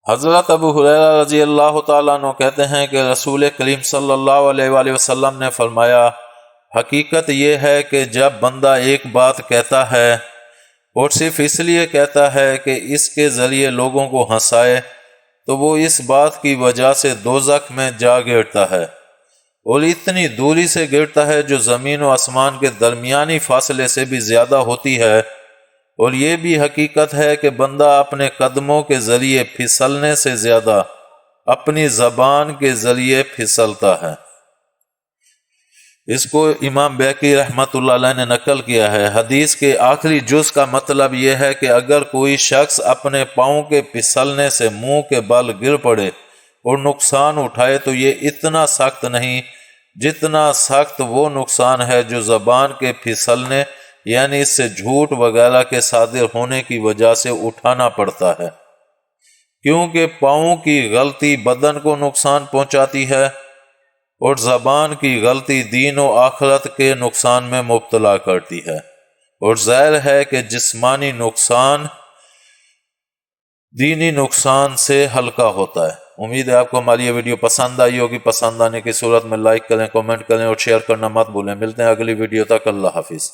حضرت ابو ہریرہ رضی اللہ تعالیٰ عنہ کہتے ہیں کہ رسول کریم صلی اللہ علیہ وآلہ وسلم نے فرمایا، حقیقت یہ ہے کہ جب بندہ ایک بات کہتا ہے اور صرف اس لیے کہتا ہے کہ اس کے ذریعے لوگوں کو ہنسائے، تو وہ اس بات کی وجہ سے دوزخ میں جا گرتا ہے، اور اتنی دوری سے گرتا ہے جو زمین و آسمان کے درمیانی فاصلے سے بھی زیادہ ہوتی ہے۔ اور یہ بھی حقیقت ہے کہ بندہ اپنے قدموں کے ذریعے پھسلنے سے زیادہ اپنی زبان کے ذریعے پھسلتا ہے۔ اس کو امام بیہقی رحمۃ اللہ علیہ نے نقل کیا ہے۔ حدیث کے آخری جز کا مطلب یہ ہے کہ اگر کوئی شخص اپنے پاؤں کے پھسلنے سے منہ کے بل گر پڑے اور نقصان اٹھائے تو یہ اتنا سخت نہیں جتنا سخت وہ نقصان ہے جو زبان کے پھسلنے یعنی اس سے جھوٹ وغیرہ کے صادر ہونے کی وجہ سے اٹھانا پڑتا ہے، کیونکہ پاؤں کی غلطی بدن کو نقصان پہنچاتی ہے اور زبان کی غلطی دین و آخرت کے نقصان میں مبتلا کرتی ہے، اور ظاہر ہے کہ جسمانی نقصان دینی نقصان سے ہلکا ہوتا ہے۔ امید ہے آپ کو ہماری یہ ویڈیو پسند آئی ہوگی۔ پسند آنے کی صورت میں لائک کریں، کمنٹ کریں اور شیئر کرنا مت بھولیں۔ ملتے ہیں اگلی ویڈیو تک، اللہ حافظ۔